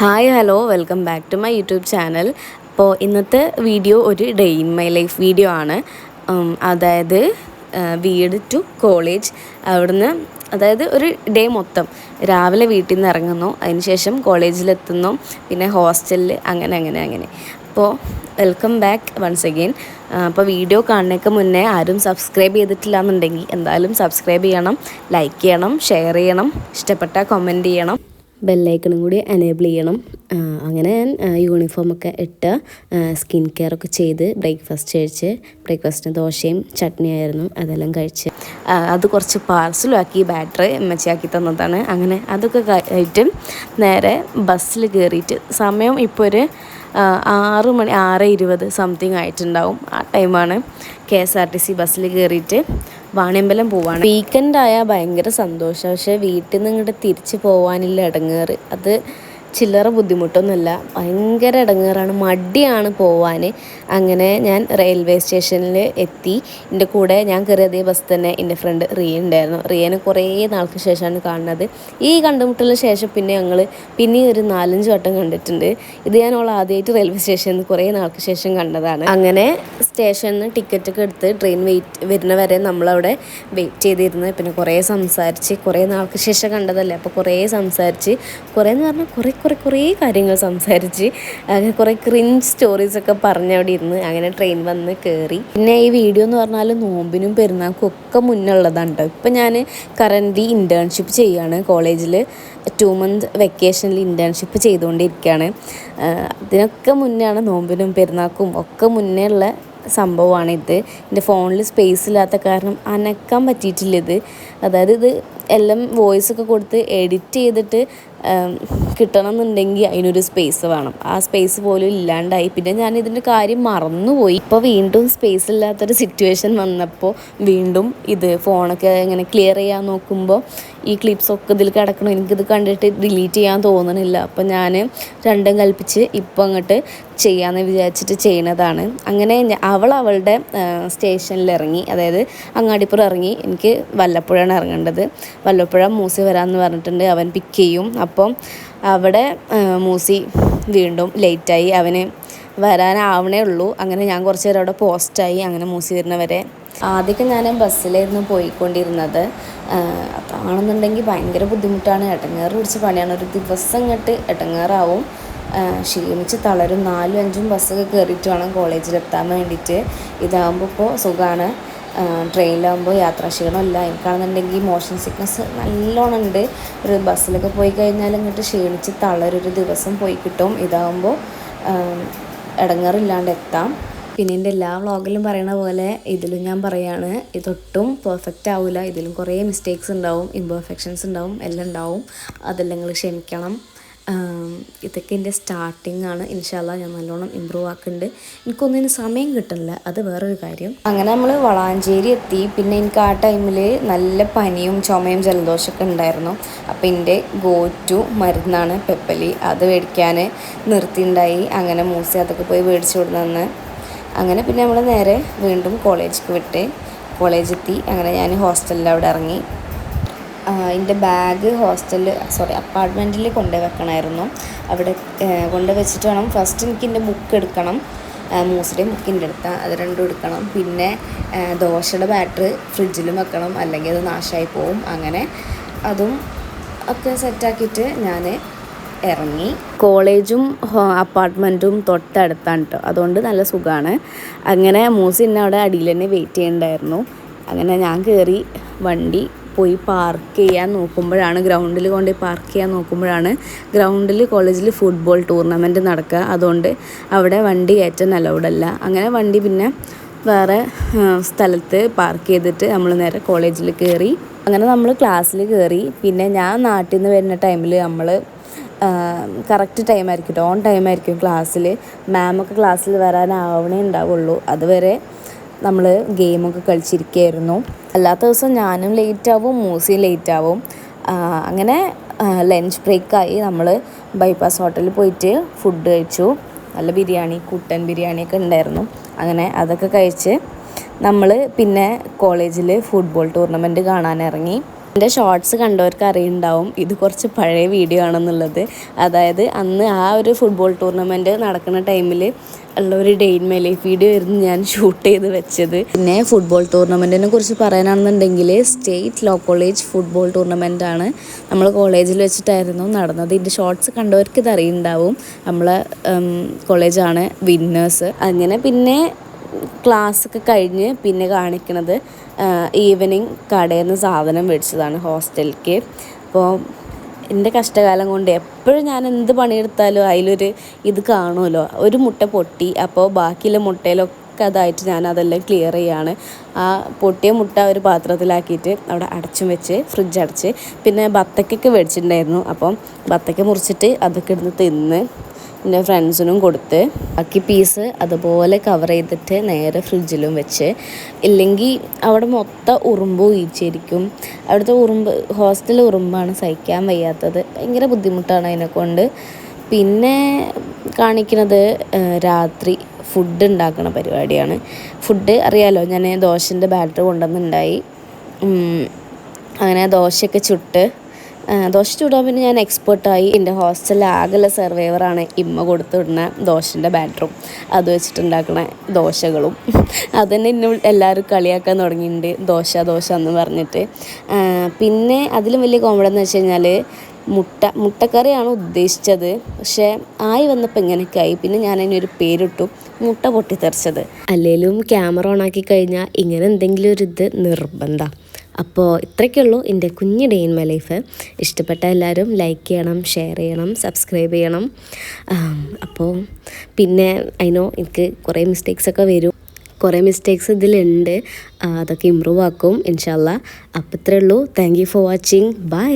Hi hello welcome back to my YouTube channel. അപ്പോൾ ഇന്നത്തെ video ഒരു day in my life video ആണ്. അതായത് വീട് ടു കോളേജ്, അവിടുന്ന് അതായത് ഒരു ഡേ മൊത്തം രാവിലെ വീട്ടിൽ നിന്ന് ഇറങ്ങുന്നു, അതിനുശേഷം കോളേജിലെത്തുന്നു, പിന്നെ ഹോസ്റ്റലിൽ അങ്ങനെ. അപ്പോൾ വെൽക്കം ബാക്ക് വൺസ് അഗെയിൻ. അപ്പോൾ വീഡിയോ കാണുന്നതിന് മുന്നേ ആരും സബ്സ്ക്രൈബ് ചെയ്തിട്ടില്ല എന്നുണ്ടെങ്കിൽ എന്തായാലും സബ്സ്ക്രൈബ് ചെയ്യണം, ലൈക്ക് ചെയ്യണം, ഷെയർ ചെയ്യണം, ഇഷ്ടപ്പെട്ടാൽ കമൻറ്റ് ചെയ്യണം, ബെല്ലൈക്കണും കൂടി എനേബിൾ ചെയ്യണം. അങ്ങനെ ഞാൻ യൂണിഫോമൊക്കെ ഇട്ട് സ്കിൻ കെയർ ഒക്കെ ചെയ്ത് ബ്രേക്ക്ഫാസ്റ്റ് കഴിച്ച്, ബ്രേക്ക്ഫാസ്റ്റിന് ദോശയും ചട്നിയായിരുന്നു, അതെല്ലാം കഴിച്ച് അത് കുറച്ച് പാർസലാക്കി ബാറ്ററി എമ്മച്ചിയാക്കി തന്നതാണ്. അങ്ങനെ അതൊക്കെ കഴിയിട്ട് നേരെ ബസ്സിൽ കയറിയിട്ട് സമയം ഇപ്പോൾ ഒരു 6 മണി 6:20 സംതിങ് ആയിട്ടുണ്ടാവും. ആ ടൈമാണ്. KSRTC ബസ്സിൽ കയറിയിട്ട് വാണിയമ്പലം പോവാണ്. വീക്കെൻഡായാൽ ഭയങ്കര സന്തോഷം, പക്ഷേ വീട്ടിൽ നിന്ന് ഇങ്ങോട്ട് തിരിച്ച് പോകാനില്ല ഇടങ്ങേറ്. അത് ചില്ലറ ബുദ്ധിമുട്ടൊന്നുമില്ല, ഭയങ്കര ഇടങ്ങേറാണ്, മടിയാണ് പോവാൻ. അങ്ങനെ ഞാൻ റെയിൽവേ സ്റ്റേഷനിൽ എത്തി. എൻ്റെ കൂടെ ഞാൻ കയറിയ അതേ ബസ് തന്നെ എൻ്റെ ഫ്രണ്ട് റിയ ഉണ്ടായിരുന്നു. റിയനെ കുറേ നാൾക്ക് ശേഷമാണ് കാണുന്നത്. ഈ കണ്ടുമുട്ടലിന് ശേഷം പിന്നെ ഞങ്ങൾ ഒരു 4-5 വട്ടം കണ്ടിട്ടുണ്ട്. ഇത് ഞാൻ ആദ്യമായിട്ട് റെയിൽവേ സ്റ്റേഷനിൽ കുറേ നാൾക്ക് ശേഷം കണ്ടതാണ്. അങ്ങനെ സ്റ്റേഷനിൽ നിന്ന് ടിക്കറ്റൊക്കെ എടുത്ത് ട്രെയിൻ വരുന്ന വരെ നമ്മളവിടെ വെയിറ്റ് ചെയ്തിരുന്നു. പിന്നെ കുറേ സംസാരിച്ച്, കുറേ നാൾക്ക് ശേഷം കണ്ടതല്ലേ, അപ്പോൾ കുറേ സംസാരിച്ച്, കുറേ എന്ന് പറഞ്ഞാൽ കുറേ കാര്യങ്ങൾ സംസാരിച്ച്, അങ്ങനെ കുറേ ക്രിഞ്ച് സ്റ്റോറീസൊക്കെ പറഞ്ഞ് അവിടെ ഇരുന്ന് അങ്ങനെ ട്രെയിൻ വന്ന് കയറി. പിന്നെ ഈ വീഡിയോ എന്ന് പറഞ്ഞാൽ നോമ്പിനും പെരുന്നാൾക്കും ഒക്കെ മുന്നുള്ളതാണ് കേട്ടോ. ഇപ്പം ഞാൻ കറൻ്റ് ഇൻറ്റേൺഷിപ്പ് ചെയ്യുകയാണ് കോളേജിൽ. 2 month വെക്കേഷനിൽ ഇൻറ്റേൺഷിപ്പ് ചെയ്തുകൊണ്ടിരിക്കുകയാണ്. അതിനൊക്കെ മുന്നെയാണ്, നോമ്പിനും പെരുന്നാൾക്കും ഒക്കെ മുന്നേ ഉള്ള സംഭവമാണിത്. എൻ്റെ ഫോണിൽ സ്പേസ് ഇല്ലാത്ത കാരണം അനക്കാൻ പറ്റിയിട്ടില്ല ഇത്. അതായത് ഇത് എല്ലാം വോയിസൊക്കെ കൊടുത്ത് എഡിറ്റ് ചെയ്തിട്ട് കിട്ടണം എന്നുണ്ടെങ്കിൽ അതിനൊരു സ്പേസ് വേണം. ആ സ്പേസ് പോലും ഇല്ലാണ്ടായി. പിന്നെ ഞാൻ ഇതിൻ്റെ കാര്യം മറന്നുപോയി. ഇപ്പോൾ വീണ്ടും സ്പേസ് ഇല്ലാത്തൊരു സിറ്റുവേഷൻ വന്നപ്പോൾ വീണ്ടും ഇത് ഫോണൊക്കെ ഇങ്ങനെ ക്ലിയർ ചെയ്യാൻ നോക്കുമ്പോൾ ഈ ക്ലിപ്സൊക്കെ ഇതിൽ കിടക്കണം. എനിക്കിത് കണ്ടിട്ട് ഡിലീറ്റ് ചെയ്യാൻ തോന്നണില്ല. അപ്പം ഞാൻ രണ്ടും കൽപ്പിച്ച് ഇപ്പോൾ അങ്ങോട്ട് ചെയ്യാമെന്ന് വിചാരിച്ചിട്ട് ചെയ്യുന്നതാണ്. അങ്ങനെ അവളുടെ സ്റ്റേഷനിൽ ഇറങ്ങി, അതായത് അങ്ങാടിപ്പുറം ഇറങ്ങി. എനിക്ക് വല്ലപ്പുഴയാണ് ഇറങ്ങേണ്ടത്. വല്ലപ്പുഴ മൂസി വരാമെന്ന് പറഞ്ഞിട്ടുണ്ട്, അവൻ പിക്ക് ചെയ്യും. അപ്പം അവിടെ മൂസി വീണ്ടും ലേറ്റായി, അവന് വരാനാവണേ ഉള്ളൂ. അങ്ങനെ ഞാൻ കുറച്ച് നേരം അവിടെ പോസ്റ്റായി. അങ്ങനെ മൂസി വരുന്നവരെ ആദ്യമൊക്കെ ഞാൻ ബസ്സിലായിരുന്നു പോയിക്കൊണ്ടിരുന്നത്. അതാണെന്നുണ്ടെങ്കിൽ ഭയങ്കര ബുദ്ധിമുട്ടാണ്, ഇടങ്ങേറ് പിടിച്ച പണിയാണ്. ഒരു ദിവസം ഇങ്ങോട്ട് ഇടങ്ങേറാവും, ക്ഷീണിച്ച് തളരും. 4-5 ബസ്സൊക്കെ കയറിയിട്ട് വേണം കോളേജിലെത്താൻ വേണ്ടിയിട്ട്. ഇതാകുമ്പോൾ ഇപ്പോൾ സുഖമാണ്. ട്രെയിനിലാകുമ്പോൾ യാത്രാക്ഷീണമല്ല. എനിക്കാണെന്നുണ്ടെങ്കിൽ മോഷൻ സിക്നസ് നല്ലോണം ഉണ്ട്. ഒരു ബസ്സിലൊക്കെ പോയി കഴിഞ്ഞാൽ ഇങ്ങോട്ട് ക്ഷീണിച്ച് തളരൊരു ദിവസം പോയി കിട്ടും. ഇതാകുമ്പോൾ ഇടങ്ങേറില്ലാണ്ട് എത്താം. പിന്നെ എൻ്റെ എല്ലാ വ്ളോഗിലും പറയണ പോലെ ഇതിലും ഞാൻ പറയാണ്, ഇതൊട്ടും പെർഫെക്റ്റ് ആവില്ല. ഇതിലും കുറേ മിസ്റ്റേക്സ് ഉണ്ടാവും, ഇംപെർഫെക്ഷൻസ് ഉണ്ടാവും, എല്ലാം ഉണ്ടാവും. അതെല്ലാം നിങ്ങൾ ക്ഷമിക്കണം. ഇതൊക്കെ എൻ്റെ സ്റ്റാർട്ടിങ് ആണ്. ഇൻഷാല്ലാ ഞാൻ നല്ലോണം ഇമ്പ്രൂവ് ആക്കുന്നുണ്ട്. എനിക്കൊന്നിന് സമയം കിട്ടുന്നില്ല, അത് വേറൊരു കാര്യം. അങ്ങനെ നമ്മൾ വളാഞ്ചേരി എത്തി. പിന്നെ എനിക്ക് ആ ടൈമിൽ നല്ല പനിയും ചുമയും ജലദോഷമൊക്കെ ഉണ്ടായിരുന്നു. അപ്പോൾ എൻ്റെ ഗോ ടു മരുന്നാണ് പെപ്പലി. അത് മേടിക്കാൻ നിർത്തിയിട്ടുണ്ടായി. അങ്ങനെ മൂസി അതൊക്കെ പോയി മേടിച്ചു കൊടുന്ന്. അങ്ങനെ പിന്നെ നമ്മൾ നേരെ വീണ്ടും കോളേജിലേക്ക് വിട്ട് കോളേജെത്തി. അങ്ങനെ ഞാൻ ഹോസ്റ്റലിൽ അവിടെ ഇറങ്ങി. എൻ്റെ ബാഗ് അപ്പാർട്ട്മെൻറ്റിൽ കൊണ്ടുപോയി വെക്കണമായിരുന്നു. അവിടെ കൊണ്ടുപോയി വെച്ചിട്ട് വേണം. ഫസ്റ്റ് എനിക്ക് എൻ്റെ ബുക്ക് എടുക്കണം, മൂസിൻ്റെയും ബുക്കിൻ്റെ അടുത്ത്, അത് രണ്ടും എടുക്കണം. പിന്നെ ദോശയുടെ ബാറ്റർ ഫ്രിഡ്ജിലും വെക്കണം, അല്ലെങ്കിൽ അത് നാശമായി പോവും. അങ്ങനെ അതും ഒക്കെ സെറ്റാക്കിയിട്ട് ഞാൻ ഇറങ്ങി. കോളേജും അപ്പാർട്ട്മെൻറ്റും തൊട്ടടുത്താണ് കേട്ടോ, അതുകൊണ്ട് നല്ല സുഖമാണ്. അങ്ങനെ മൂസി എന്നെ അവിടെ അടിയിൽ തന്നെ വെയിറ്റ് ചെയ്യുന്നുണ്ടായിരുന്നു. അങ്ങനെ ഞാൻ കയറി വണ്ടി പോയി പാർക്ക് ചെയ്യാൻ നോക്കുമ്പോഴാണ്, ഗ്രൗണ്ടിൽ കൊണ്ട് പാർക്ക് ചെയ്യാൻ നോക്കുമ്പോഴാണ് ഗ്രൗണ്ടിൽ കോളേജിൽ ഫുട്ബോൾ ടൂർണമെൻറ്റ് നടക്കുക. അതുകൊണ്ട് അവിടെ വണ്ടി കയറ്റാൻ അലൗഡല്ല. അങ്ങനെ വണ്ടി പിന്നെ വേറെ സ്ഥലത്ത് പാർക്ക് ചെയ്തിട്ട് നമ്മൾ നേരെ കോളേജിൽ കയറി. അങ്ങനെ നമ്മൾ ക്ലാസ്സിൽ കയറി. പിന്നെ ഞാൻ നാട്ടിൽ നിന്ന് വരുന്ന ടൈമിൽ നമ്മൾ കറക്റ്റ് ടൈമായിരിക്കും, ഓൺ ടൈമായിരിക്കും ക്ലാസ്സിൽ. മാമൊക്കെ ക്ലാസ്സിൽ വരാനാവണേ ഉണ്ടാവുള്ളൂ. അതുവരെ നമ്മൾ ഗെയിമൊക്കെ കളിച്ചിരിക്കുകയായിരുന്നു. അല്ലാത്ത ദിവസം ഞാനും ലേറ്റാവും, മൂസിയും ലേറ്റാവും. അങ്ങനെ ലഞ്ച് ബ്രേക്കായി. നമ്മൾ ബൈപ്പാസ് ഹോട്ടലിൽ പോയിട്ട് ഫുഡ് കഴിച്ചു. നല്ല ബിരിയാണി, കുട്ടൻ ബിരിയാണിയൊക്കെ ഉണ്ടായിരുന്നു. അങ്ങനെ അതൊക്കെ കഴിച്ച് നമ്മൾ പിന്നെ കോളേജിൽ ഫുട്ബോൾ ടൂർണമെൻറ്റ് കാണാനിറങ്ങി. എൻ്റെ ഷോർട്സ് കണ്ടവർക്ക് അറിയുണ്ടാവും ഇത് കുറച്ച് പഴയ വീഡിയോ ആണെന്നുള്ളത്. അതായത് അന്ന് ആ ഒരു ഫുട്ബോൾ ടൂർണമെൻറ്റ് നടക്കുന്ന ടൈമിൽ ഉള്ള ഒരു day in my life video ആയിരുന്നു ഞാൻ ഷൂട്ട് ചെയ്ത് വെച്ചത്. പിന്നെ ഫുട്ബോൾ ടൂർണമെൻറ്റിനെ കുറിച്ച് പറയാനാണെന്നുണ്ടെങ്കിൽ സ്റ്റേറ്റ് ലോ കോളേജ് ഫുട്ബോൾ ടൂർണമെൻറ്റാണ് നമ്മൾ കോളേജിൽ വെച്ചിട്ടായിരുന്നു നടന്നത്. ഇതിൻ്റെ ഷോർട്സ് കണ്ടവർക്ക് ഇത് അറിയുണ്ടാവും. നമ്മളെ കോളേജാണ് വിന്നേഴ്സ്. അങ്ങനെ പിന്നെ ക്ലാസ്സൊക്കെ കഴിഞ്ഞ് പിന്നെ കാണിക്കുന്നത് ഈവനിങ് കടയിൽ നിന്ന് സാധനം മേടിച്ചതാണ് ഹോസ്റ്റലിലേക്ക്. അപ്പോൾ എൻ്റെ കഷ്ടകാലം കൊണ്ട് എപ്പോഴും ഞാൻ എന്ത് പണിയെടുത്താലും അതിലൊരു ഇത് കാണുമല്ലോ, ഒരു മുട്ട പൊട്ടി. അപ്പോൾ ബാക്കിയുള്ള മുട്ടയിലൊക്കെ അതായിട്ട് ഞാൻ അതെല്ലാം ക്ലിയർ ചെയ്യാണ്. ആ പൊട്ടിയ മുട്ട ഒരു പാത്രത്തിലാക്കിയിട്ട് അവിടെ അടച്ചും വെച്ച് ഫ്രിഡ്ജ് അടച്ച്. പിന്നെ ബത്തക്കൊക്കെ മേടിച്ചിട്ടുണ്ടായിരുന്നു. അപ്പം ബത്തക്ക മുറിച്ചിട്ട് അതൊക്കെ എടുത്ത് തിന്ന് എൻ്റെ ഫ്രണ്ട്സിനും കൊടുത്ത് ബാക്കി പീസ് അതുപോലെ കവർ ചെയ്തിട്ട് നേരെ ഫ്രിഡ്ജിലും വെച്ച്. ഇല്ലെങ്കിൽ അവിടെ മൊത്തം ഉറുമ്പും ഈച്ചയായിരിക്കും. അവിടുത്തെ ഹോസ്റ്റൽ ഉറുമ്പാണ് സഹിക്കാൻ വയ്യാത്തത്. ഭയങ്കര ബുദ്ധിമുട്ടാണ് അതിനെക്കൊണ്ട്. പിന്നെ കാണിക്കുന്നത് രാത്രി ഫുഡ് ഉണ്ടാക്കുന്ന പരിപാടിയാണ്. ഫുഡ് അറിയാലോ, ഞാൻ ദോശൻ്റെ ബാറ്റർ കൊണ്ടുവന്നുണ്ടായി. അങ്ങനെ ദോശയൊക്കെ ചുട്ട് ദോശ ചൂടാൻ പിന്നെ ഞാൻ എക്സ്പേർട്ടായി. എൻ്റെ ഹോസ്റ്റലിൽ ആകെയുള്ള സർവൈവറാണ് ഇമ്മ കൊടുത്തു വിടുന്ന ദോശൻ്റെ ബാറ്ററും അത് വെച്ചിട്ടുണ്ടാക്കുന്ന ദോശകളും. അതുതന്നെ എന്നെ എല്ലാവരും കളിയാക്കാൻ തുടങ്ങിയിട്ടുണ്ട്, ദോശ എന്ന് പറഞ്ഞിട്ട്. പിന്നെ അതിലും വലിയ കോമഡി എന്ന് വെച്ച് കഴിഞ്ഞാൽ മുട്ടക്കറിയാണ് ഉദ്ദേശിച്ചത്. പക്ഷേ ആയി വന്നപ്പോൾ ഇങ്ങനെയൊക്കെ ആയി. പിന്നെ ഞാൻ അതിനൊരു പേരിട്ടു, മുട്ട പൊട്ടിത്തെറിച്ചത്. അല്ലെങ്കിലും ക്യാമറ ഓണാക്കി കഴിഞ്ഞാൽ ഇങ്ങനെ എന്തെങ്കിലും ഒരു ഇത് നിർബന്ധമാണ്. അപ്പോൾ ഇത്രയൊക്കെയുള്ളൂ എൻ്റെ കുഞ്ഞ് ഡേ ഇൻ മൈ ലൈഫ്. ഇഷ്ടപ്പെട്ട എല്ലാവരും ലൈക്ക് ചെയ്യണം, ഷെയർ ചെയ്യണം, സബ്സ്ക്രൈബ് ചെയ്യണം. അപ്പോൾ പിന്നെ എനിക്ക് കുറേ മിസ്റ്റേക്സൊക്കെ വരും. കുറേ മിസ്റ്റേക്സ് ഇതിലുണ്ട്, അതൊക്കെ ഇമ്പ്രൂവ് ആക്കും ഇൻഷാ അല്ലാ. അപ്പോൾ ഇത്രയേ ഉള്ളൂ. Thank you for watching. By.